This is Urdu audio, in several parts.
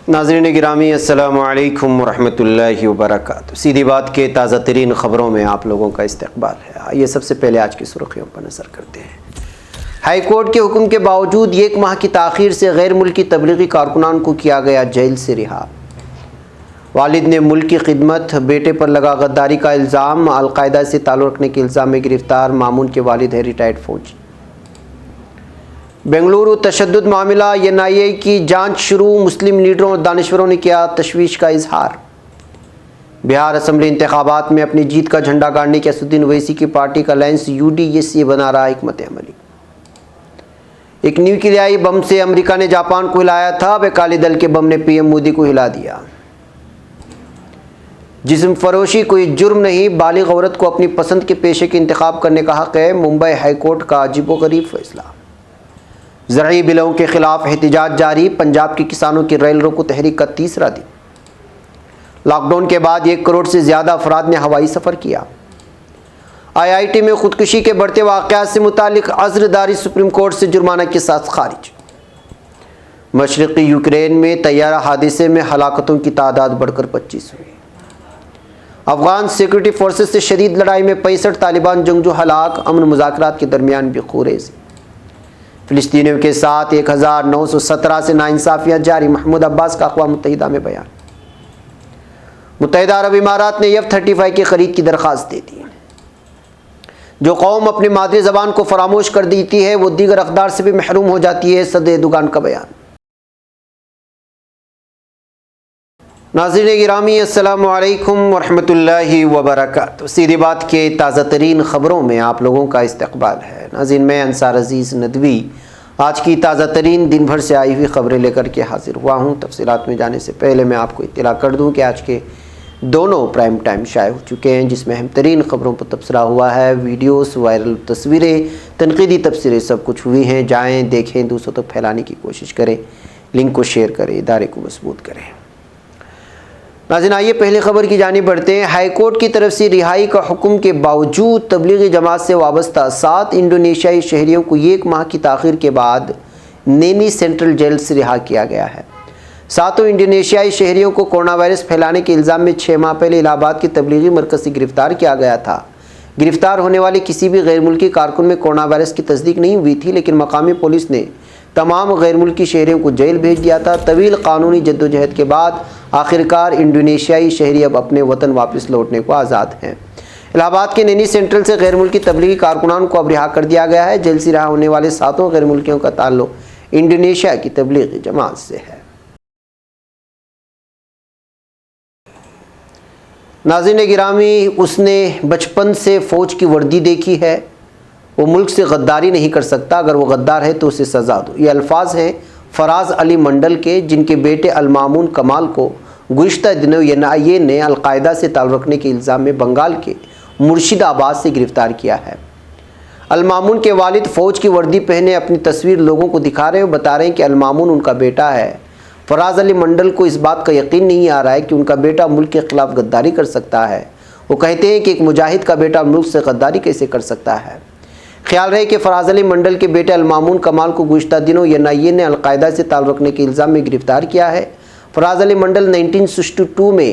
ناظرین گرامی السلام علیکم ورحمۃ اللہ وبرکاتہ۔ سیدھی بات کے تازہ ترین خبروں میں آپ لوگوں کا استقبال ہے۔ آئیے سب سے پہلے آج کی سرخیوں پر نظر کرتے ہیں۔ ہائی کورٹ کے حکم کے باوجود 1 ماہ کی تاخیر سے غیر ملکی تبلیغی کارکنان کو کیا گیا جیل سے رہا۔ والد نے ملک کی خدمت، بیٹے پر لگا غداری کا الزام۔ القاعدہ سے تعلق رکھنے کے الزام میں گرفتار مامون کے والد ہے ریٹائرڈ فوجی۔ بنگلورو تشدد معاملہ، NIA کی جانچ شروع۔ مسلم لیڈروں اور دانشوروں نے کیا تشویش کا اظہار۔ بہار اسمبلی انتخابات میں اپنی جیت کا جھنڈا گاڑنے کے اسدالدین اویسی کی پارٹی کا الائنس UDSA بنا رہا حکمت عملی۔ ایک نیوکلیائی بم سے امریکہ نے جاپان کو ہلایا تھا، اب اکالی دل کے بم نے PM مودی کو ہلا دیا۔ جسم فروشی کوئی جرم نہیں، بالغ عورت کو اپنی پسند کے پیشے کے انتخاب کرنے کا حق ہے، ممبئی ہائی کورٹ کا عجیب و غریب فیصلہ۔ زرعی بلوں کے خلاف احتجاج جاری، پنجاب کے کسانوں کی ریل روکو تحریک کا تیسرا دن۔ لاک ڈاؤن کے بعد 1 کروڑ سے زیادہ افراد نے ہوائی سفر کیا۔ IIT میں خودکشی کے بڑھتے واقعات سے متعلق عذرداری سپریم کورٹ سے جرمانہ کے ساتھ خارج۔ مشرقی یوکرین میں طیارہ حادثے میں ہلاکتوں کی تعداد بڑھ کر 25 ہوئی۔ افغان سیکورٹی فورسز سے شدید لڑائی میں 65 طالبان جنگجو ہلاک، امن مذاکرات کے درمیان بھی خورز۔ فلسطینیوں کے ساتھ 1917 سے ناانصافیاں جاری، محمود عباس کا اقوام متحدہ میں بیان۔ متحدہ عرب امارات نے F-35 کی خرید کی درخواست دے دی۔ جو قوم اپنی مادری زبان کو فراموش کر دیتی ہے وہ دیگر اقدار سے بھی محروم ہو جاتی ہے، صدر ایردوغان کا بیان۔ ناظرین گرامی السلام علیکم ورحمۃ اللہ وبرکاتہ۔ سیدھی بات کے تازہ ترین خبروں میں آپ لوگوں کا استقبال ہے۔ ناظرین میں انصار عزیز ندوی آج کی تازہ ترین دن بھر سے آئی ہوئی خبریں لے کر کے حاضر ہوا ہوں۔ تفصیلات میں جانے سے پہلے میں آپ کو اطلاع کر دوں کہ آج کے دونوں پرائم ٹائم شائع ہو چکے ہیں، جس میں اہم ترین خبروں پر تبصرہ ہوا ہے، ویڈیوز، وائرل تصویریں، تنقیدی تبصرے سب کچھ ہوئی ہیں۔ جائیں، دیکھیں، دوسروں تک پھیلانے کی کوشش کریں، لنک کو شیئر کریں، ادارے کو مضبوط کریں۔ ناظرین آئیے پہلی خبر کی جانب بڑھتے ہیں۔ ہائی کورٹ کی طرف سے رہائی کا حکم کے باوجود تبلیغی جماعت سے وابستہ 7 انڈونیشیائی شہریوں کو 1 ماہ کی تاخیر کے بعد نینی سینٹرل جیل سے رہا کیا گیا ہے۔ 7 انڈونیشیائی شہریوں کو کورونا وائرس پھیلانے کے الزام میں 6 ماہ پہلے الہ آباد کے تبلیغی مرکز سے گرفتار کیا گیا تھا۔ گرفتار ہونے والے کسی بھی غیر ملکی کارکن میں کورونا وائرس کی تصدیق نہیں ہوئی تھی، لیکن مقامی پولیس نے تمام غیر ملکی شہریوں کو جیل بھیج دیا تھا۔ طویل قانونی جدوجہد کے بعد آخرکار انڈونیشیائی شہری اب اپنے وطن واپس لوٹنے کو آزاد ہیں۔ الہ آباد کے نینی سینٹرل سے غیر ملکی تبلیغی کارکنان کو اب رہا کر دیا گیا ہے۔ جیل سے رہا ہونے والے 7 غیر ملکیوں کا تعلق انڈونیشیا کی تبلیغی جماعت سے ہے۔ ناظرین گرامی، اس نے بچپن سے فوج کی وردی دیکھی ہے، وہ ملک سے غداری نہیں کر سکتا، اگر وہ غدار ہے تو اسے سزا دو۔ یہ الفاظ ہیں فراز علی منڈل کے، جن کے بیٹے المامون کمال کو گزشتہ دنوں NIA نے القاعدہ سے تعلق رکھنے کے الزام میں بنگال کے مرشد آباد سے گرفتار کیا ہے۔ المامون کے والد فوج کی وردی پہنے اپنی تصویر لوگوں کو دکھا رہے ہیں، بتا رہے ہیں کہ المامون ان کا بیٹا ہے۔ فراز علی منڈل کو اس بات کا یقین نہیں آ رہا ہے کہ ان کا بیٹا ملک کے خلاف غداری کر سکتا ہے۔ وہ کہتے ہیں کہ ایک مجاہد کا بیٹا ملک سے غداری کیسے کر سکتا ہے۔ خیال رہے کہ فراز علی منڈل کے بیٹے المامون کمال کو گزشتہ دنوں NIA نے القاعدہ سے تعلق رکھنے کے الزام میں گرفتار کیا ہے۔ فراز علی منڈل 1962 میں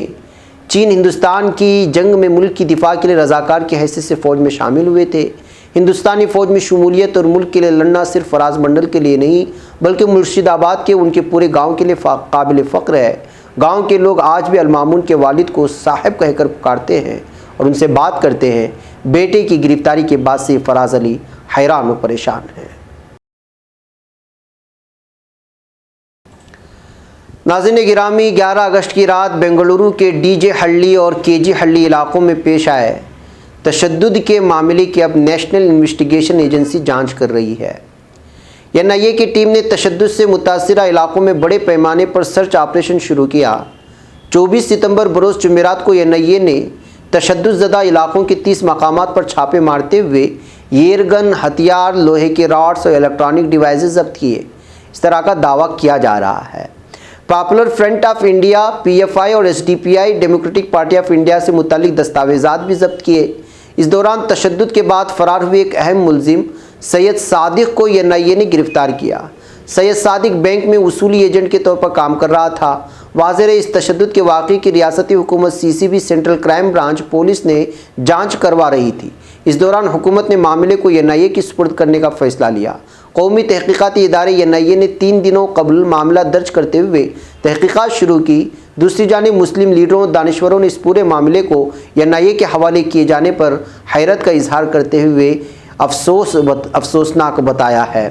چین ہندوستان کی جنگ میں ملک کی دفاع کے لیے رضاکار کی حیثیت سے فوج میں شامل ہوئے تھے۔ ہندوستانی فوج میں شمولیت اور ملک کے لیے لڑنا صرف فراز منڈل کے لیے نہیں بلکہ مرشد آباد کے ان کے پورے گاؤں کے لیے قابل فخر ہے۔ گاؤں کے لوگ آج بھی المامون کے والد کو صاحب کہہ کر پکارتے ہیں اور ان سے بات کرتے ہیں۔ بیٹے کی گرفتاری کے بعد سے فراز علی حیران و پریشان ہیں۔ ناظرین گرامی، 11 اگست کی رات بنگلورو کے DJ ہلّی اور KG ہلّی علاقوں میں پیش آئے تشدد کے معاملے کی اب نیشنل انویسٹیگیشن ایجنسی جانچ کر رہی ہے۔ NIA کی ٹیم نے تشدد سے متاثرہ علاقوں میں بڑے پیمانے پر سرچ آپریشن شروع کیا۔ 24 ستمبر بروز جمعرات کو NIA نے تشدد زدہ علاقوں کے 30 مقامات پر چھاپے مارتے ہوئے ایئر گن، ہتھیار، لوہے کے راڈز اور الیکٹرانک ڈیوائسز ضبط کیے۔ اس طرح کا دعویٰ کیا جا رہا ہے۔ Popular front of India, PFI اور SDPI democratic party of India سے متعلق دستاویزات بھی ضبط کیے۔ اس دوران تشدد کے بعد فرار ہوئے ایک اہم ملزم سید صادق کو NIA نے گرفتار کیا۔ سید صادق بینک میں وصولی ایجنٹ کے طور پر کام کر رہا تھا۔ واضح ہے اس تشدد کے واقعے کی ریاستی حکومت CCB central crime branch police نے جانچ کروا رہی تھی۔ اس دوران حکومت نے معاملے کو NIA کی سپرد کرنے کا فیصلہ لیا۔ قومی تحقیقاتی ادارے NIA نے 3 دنوں قبل معاملہ درج کرتے ہوئے تحقیقات شروع کی۔ دوسری جانب مسلم لیڈروں دانشوروں نے اس پورے معاملے کو NIA کے حوالے کیے جانے پر حیرت کا اظہار کرتے ہوئے افسوسناک بتایا ہے۔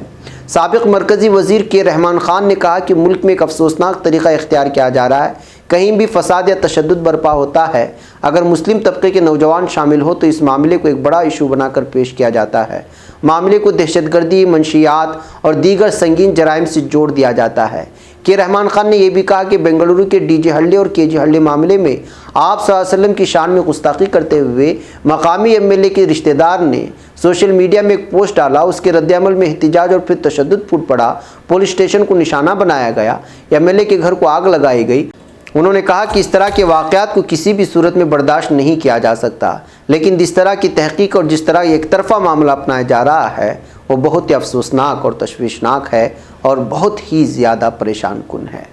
سابق مرکزی وزیر کے رحمان خان نے کہا کہ ملک میں ایک افسوسناک طریقہ اختیار کیا جا رہا ہے۔ کہیں بھی فساد یا تشدد برپا ہوتا ہے، اگر مسلم طبقے کے نوجوان شامل ہو تو اس معاملے کو ایک بڑا ایشو بنا کر پیش کیا جاتا ہے۔ معاملے کو دہشت گردی، منشیات اور دیگر سنگین جرائم سے جوڑ دیا جاتا ہے۔ کہ رحمان خان نے یہ بھی کہا کہ بنگلورو کے DG ہلڈے اور KG ہلڈے معاملے میں آپ صلی اللہ علیہ وسلم کی شان میں گستاخی کرتے ہوئے مقامی MLA کے رشتہ دار نے سوشل میڈیا میں ایک پوسٹ ڈالا، اس کے رد عمل میں احتجاج اور پھر تشدد پھوٹ پڑا، پولیس اسٹیشن کو نشانہ بنایا گیا، MLA کے گھر کو آگ لگائی گئی۔ انہوں نے کہا کہ اس طرح کے واقعات کو کسی بھی صورت میں برداشت نہیں کیا جا سکتا، لیکن جس طرح کی تحقیق اور جس طرح ایک طرفہ معاملہ اپنایا جا رہا ہے وہ بہت ہی افسوسناک اور تشویشناک ہے اور بہت ہی زیادہ پریشان کن ہے۔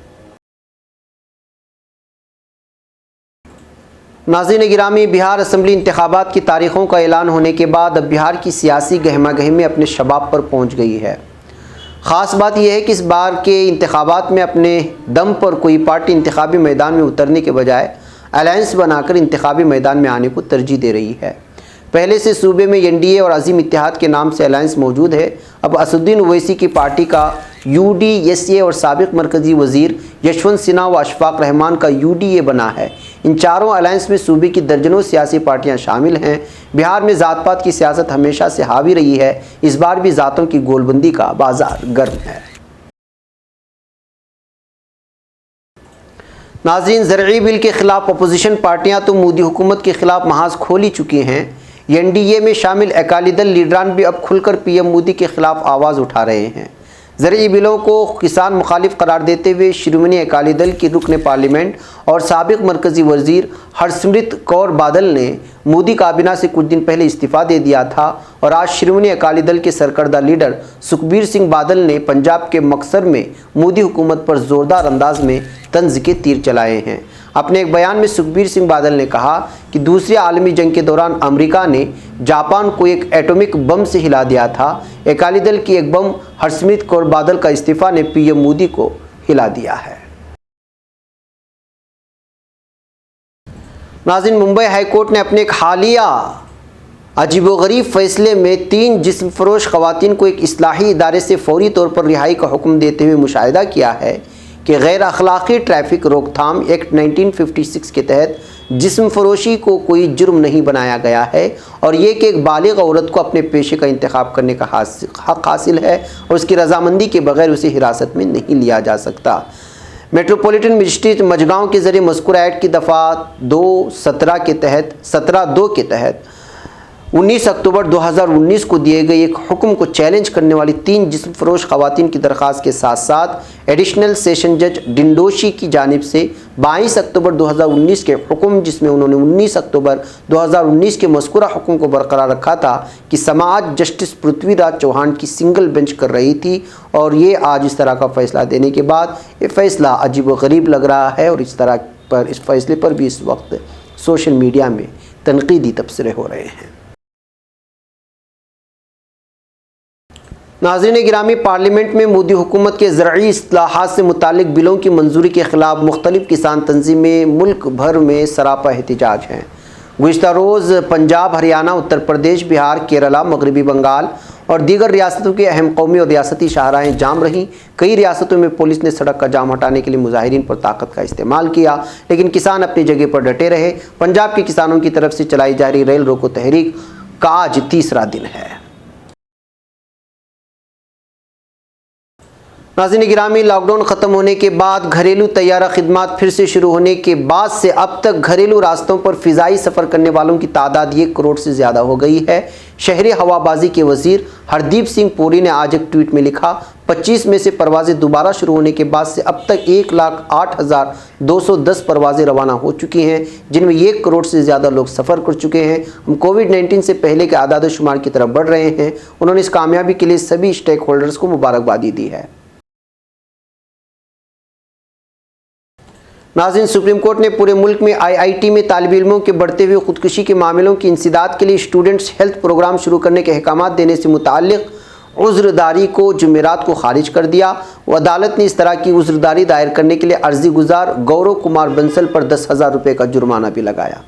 ناظرین گرامی، بہار اسمبلی انتخابات کی تاریخوں کا اعلان ہونے کے بعد اب بہار کی سیاسی گہما گہمی اپنے شباب پر پہنچ گئی ہے۔ خاص بات یہ ہے کہ اس بار کے انتخابات میں اپنے دم پر کوئی پارٹی انتخابی میدان میں اترنے کے بجائے الائنس بنا کر انتخابی میدان میں آنے کو ترجیح دے رہی ہے۔ پہلے سے صوبے میں NDA اور عظیم اتحاد کے نام سے الائنس موجود ہے۔ اب اسدالدین اویسی کی پارٹی کا UDSA اور سابق مرکزی وزیر یشونت سنہا و اشفاق رحمان کا UDA بنا ہے۔ ان چاروں الائنس میں صوبے کی درجنوں سیاسی پارٹیاں شامل ہیں۔ بہار میں ذات پات کی سیاست ہمیشہ سے حاوی رہی ہے، اس بار بھی ذاتوں کی گول بندی کا بازار گرم ہے۔ ناظرین، زرعی بل کے خلاف اپوزیشن پارٹیاں تو مودی حکومت کے خلاف محاذ کھول ہی چکی ہیں۔ NDA میں شامل اکالی دل لیڈران بھی اب کھل کر PM مودی کے خلاف آواز اٹھا رہے ہیں۔ زرعی بلوں کو کسان مخالف قرار دیتے ہوئے شرومنی اکالی دل کی رکن پارلیمنٹ اور سابق مرکزی وزیر ہرسمرت کور بادل نے مودی کابینہ سے کچھ دن پہلے استعفیٰ دے دیا تھا، اور آج شرومنی اکالی دل کے سرکردہ لیڈر سکھبیر سنگھ بادل نے پنجاب کے مکسر میں مودی حکومت پر زوردار انداز میں طنز کے تیر چلائے ہیں۔ اپنے ایک بیان میں سکھبیر سنگھ بادل نے کہا کہ دوسری عالمی جنگ کے دوران امریکہ نے جاپان کو ایک ایٹمک بم سے ہلا دیا تھا۔ اکالی دل کی ایک بم ہرسمرت کور بادل کا استعفیٰ نے PM مودی کو ہلا دیا ہے۔ ناظرین، ممبئی ہائی کورٹ نے اپنے ایک حالیہ عجیب و غریب فیصلے میں 3 جسم فروش خواتین کو ایک اصلاحی ادارے سے فوری طور پر رہائی کا حکم دیتے ہوئے مشاہدہ کیا ہے کہ غیر اخلاقی ٹریفک روک تھام ایکٹ 1956 کے تحت جسم فروشی کو کوئی جرم نہیں بنایا گیا ہے، اور یہ کہ ایک بالغ عورت کو اپنے پیشے کا انتخاب کرنے کا حق حاصل ہے اور اس کی رضامندی کے بغیر اسے حراست میں نہیں لیا جا سکتا۔ میٹروپولیٹن مجسٹریٹ مجگاؤں کے ذریعے مذکورہ ایکٹ کی دفعہ 17(2) کے تحت 19 اکتوبر 2019 کو دیے گئے ایک حکم کو چیلنج کرنے والی 3 جسم فروش خواتین کی درخواست کے ساتھ ساتھ ایڈیشنل سیشن جج ڈنڈوشی کی جانب سے 22 اکتوبر 2019 کے حکم، جس میں انہوں نے 19 اکتوبر 2019 کے مذکورہ حکم کو برقرار رکھا تھا کہ سماعت جسٹس پرتھوی راج چوہان کی سنگل بینچ کر رہی تھی، اور یہ آج اس طرح کا فیصلہ دینے کے بعد یہ فیصلہ عجیب و غریب لگ رہا ہے، اور اس فیصلے پر بھی اس وقت سوشل میڈیا میں تنقیدی تبصرے ہو رہے ہیں۔ ناظرین گرامی، پارلیمنٹ میں مودی حکومت کے زرعی اصلاحات سے متعلق بلوں کی منظوری کے خلاف مختلف کسان تنظیمیں ملک بھر میں سراپا احتجاج ہیں۔ گزشتہ روز پنجاب، ہریانہ، اتر پردیش، بہار، کیرلا، مغربی بنگال اور دیگر ریاستوں کے اہم قومی اور ریاستی شاہراہیں جام رہیں۔ کئی ریاستوں میں پولیس نے سڑک کا جام ہٹانے کے لیے مظاہرین پر طاقت کا استعمال کیا، لیکن کسان اپنی جگہ پر ڈٹے رہے۔ پنجاب کے کسانوں کی طرف سے چلائی جا رہی ریل روکو تحریک کا آج تیسرا دن ہے۔ ناظرین گرامی، لاک ڈاؤن ختم ہونے کے بعد گھریلو طیارہ خدمات پھر سے شروع ہونے کے بعد سے اب تک گھریلو راستوں پر فضائی سفر کرنے والوں کی تعداد 1 کروڑ سے زیادہ ہو گئی ہے۔ شہری ہوا بازی کے وزیر ہردیپ سنگھ پوری نے آج ایک ٹویٹ میں لکھا، 25 میں سے پروازیں دوبارہ شروع ہونے کے بعد سے اب تک 1,08,210 پروازیں روانہ ہو چکی ہیں، جن میں 1 کروڑ سے زیادہ لوگ سفر کر چکے ہیں۔ ہم کووڈ-19 سے پہلے کے اعداد و شمار کی طرف بڑھ رہے ہیں۔ انہوں نے اس کامیابی کے لیے سبھی اسٹیک ہولڈرز کو مبارکبادی دی ہے۔ ناظرین، سپریم کورٹ نے پورے ملک میں IIT میں طالب علموں کے بڑھتے ہوئے خودکشی کے معاملوں کی انسداد کے لیے اسٹوڈنٹس ہیلتھ پروگرام شروع کرنے کے احکامات دینے سے متعلق عذرداری کو جمعرات کو خارج کر دیا۔ عدالت نے اس طرح کی عذرداری دائر کرنے کے لیے عرضی گزار گورو کمار بنسل پر 10,000 روپے کا جرمانہ بھی لگایا۔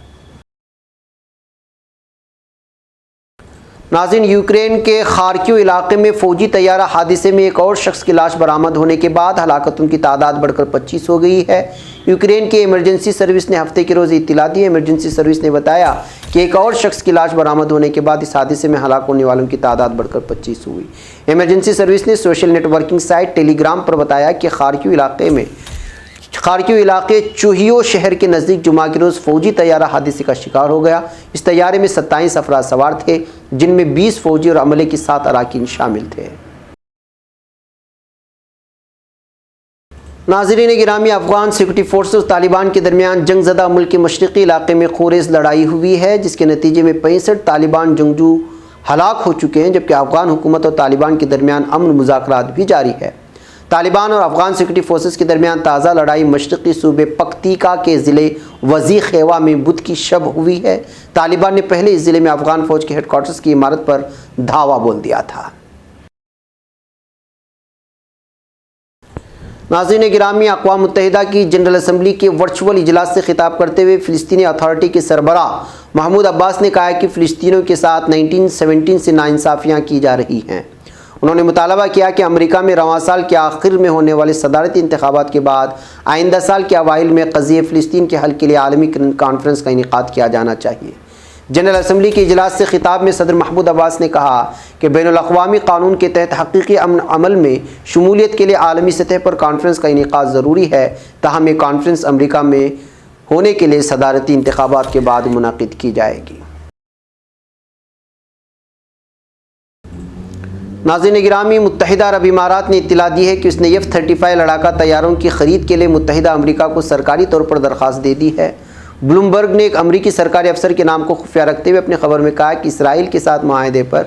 ناظرین، یوکرین کے خارکیو علاقے میں فوجی طیارہ حادثے میں ایک اور شخص کی لاش برآمد ہونے کے بعد ہلاکتوں کی تعداد بڑھ کر 25 ہو گئی ہے۔ یوکرین کی ایمرجنسی سروس نے ہفتے کے روز اطلاع دی۔ ایمرجنسی سروس نے بتایا کہ ایک اور شخص کی لاش برآمد ہونے کے بعد اس حادثے میں ہلاک ہونے والوں کی تعداد بڑھ کر 25 ہوئی۔ ایمرجنسی سروس نے سوشل نیٹ ورکنگ سائٹ ٹیلی گرام پر بتایا کہ خارکیو علاقے چوہیو شہر کے نزدیک جمعہ کے روز فوجی طیارہ حادثے کا شکار ہو گیا۔ اس طیارے میں 27 افراد سوار تھے، جن میں 20 فوجی اور عملے کے 7 اراکین شامل تھے۔ ناظرین گرامی، افغان سیکورٹی فورسز اور طالبان کے درمیان جنگ زدہ ملک کے مشرقی علاقے میں خونریز لڑائی ہوئی ہے، جس کے نتیجے میں 65 طالبان جنگجو ہلاک ہو چکے ہیں، جبکہ افغان حکومت اور طالبان کے درمیان امن مذاکرات بھی جاری ہے۔ طالبان اور افغان سیکورٹی فورسز کے درمیان تازہ لڑائی مشرقی صوبے پکتیکا کے ضلع وزی خیوا میں بدھ کی شب ہوئی ہے۔ طالبان نے پہلے اس ضلع میں افغان فوج کے ہیڈ کوارٹرز کی عمارت پر دھاوا بول دیا تھا۔ ناظرین گرامی، اقوام متحدہ کی جنرل اسمبلی کے ورچوئل اجلاس سے خطاب کرتے ہوئے فلسطینی اتھارٹی کے سربراہ محمود عباس نے کہا کہ فلسطینیوں کے ساتھ 1917 سے ناانصافیاں کی جا رہی ہیں۔ انہوں نے مطالبہ کیا کہ امریکہ میں رواں سال کے آخر میں ہونے والے صدارتی انتخابات کے بعد آئندہ سال کے اوائل میں قضیہ فلسطین کے حل کے لیے عالمی کانفرنس کا انعقاد کیا جانا چاہیے۔ جنرل اسمبلی کے اجلاس سے خطاب میں صدر محمود عباس نے کہا کہ بین الاقوامی قانون کے تحت حقیقی امن عمل میں شمولیت کے لیے عالمی سطح پر کانفرنس کا انعقاد ضروری ہے، تاہم یہ کانفرنس امریکہ میں ہونے کے لیے صدارتی انتخابات کے بعد منعقد کی جائے گی۔ ناظرین گرامی، متحدہ عرب امارات نے اطلاع دی ہے کہ اس نے F-35 لڑاکا طیاروں کی خرید کے لیے متحدہ امریکہ کو سرکاری طور پر درخواست دے دی ہے۔ بلومبرگ نے ایک امریکی سرکاری افسر کے نام کو خفیہ رکھتے ہوئے اپنی خبر میں کہا کہ اسرائیل کے ساتھ معاہدے پر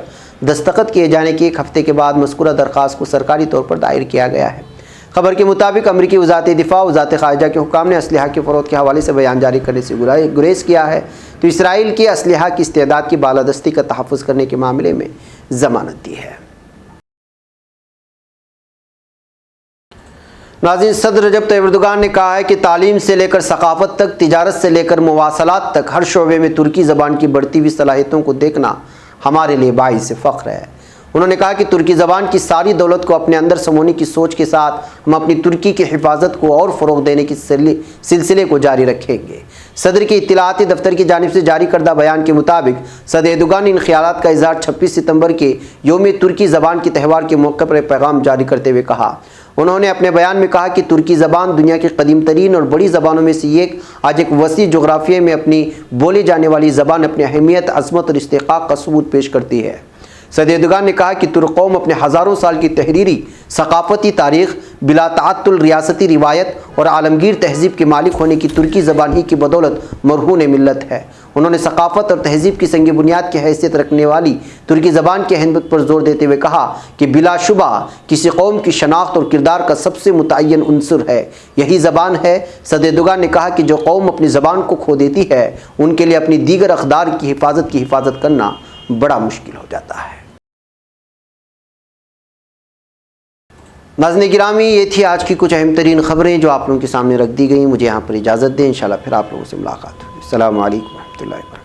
دستخط کیے جانے کے ایک ہفتے کے بعد مذکورہ درخواست کو سرکاری طور پر دائر کیا گیا ہے۔ خبر کے مطابق امریکی وزارت دفاع اور وزارت خارجہ کے حکام نے اسلحہ کے فروخت کے حوالے سے بیان جاری کرنے سے گریز کیا ہے، تو اسرائیل کی اسلحہ کی استعداد کی بالادستی کا تحفظ کرنے کے معاملے میں ضمانت دی ہے۔ ناظرین، صدر رجب طیب ایردوغان نے کہا ہے کہ تعلیم سے لے کر ثقافت تک، تجارت سے لے کر مواصلات تک، ہر شعبے میں ترکی زبان کی بڑھتی ہوئی صلاحیتوں کو دیکھنا ہمارے لیے باعث فخر ہے۔ انہوں نے کہا کہ ترکی زبان کی ساری دولت کو اپنے اندر سمونے کی سوچ کے ساتھ ہم اپنی ترکی کی حفاظت کو اور فروغ دینے کے سلسلے کو جاری رکھیں گے۔ صدر کے اطلاعاتی دفتر کی جانب سے جاری کردہ بیان کے مطابق صدر ایردوغان نے ان خیالات کا اظہار 26 ستمبر کے یوم ترکی زبان کے تہوار کے موقع پر پیغام جاری کرتے ہوئے کہا۔ انہوں نے اپنے بیان میں کہا کہ ترکی زبان دنیا کی قدیم ترین اور بڑی زبانوں میں سے آج ایک وسیع جغرافیے میں اپنی بولے جانے والی زبان اپنی اہمیت، عظمت اور استحقاق کا ثبوت پیش کرتی ہے۔ صدر ایردوغان نے کہا کہ ترک قوم اپنے ہزاروں سال کی تحریری، ثقافتی تاریخ، بلا تعطل ریاستی روایت اور عالمگیر تہذیب کے مالک ہونے کی ترکی زبان ہی کی بدولت مرہون ملت ہے۔ انہوں نے ثقافت اور تہذیب کی سنگ بنیاد کی حیثیت رکھنے والی ترکی زبان کی اہمیت پر زور دیتے ہوئے کہا کہ بلا شبہ کسی قوم کی شناخت اور کردار کا سب سے متعین عنصر ہے، یہی زبان ہے۔ صدر ایردوغان نے کہا کہ جو قوم اپنی زبان کو کھو دیتی ہے، ان کے لیے اپنی دیگر اقدار کی حفاظت کرنا بڑا مشکل ہو جاتا ہے۔ ناظرین گرامی، یہ تھی آج کی کچھ اہم ترین خبریں جو آپ لوگوں کے سامنے رکھ دی گئیں۔ مجھے یہاں پر اجازت دیں، انشاءاللہ پھر آپ لوگوں سے ملاقات ہوگی۔ السلام علیکم ورحمۃ اللہ وبرکاتہ۔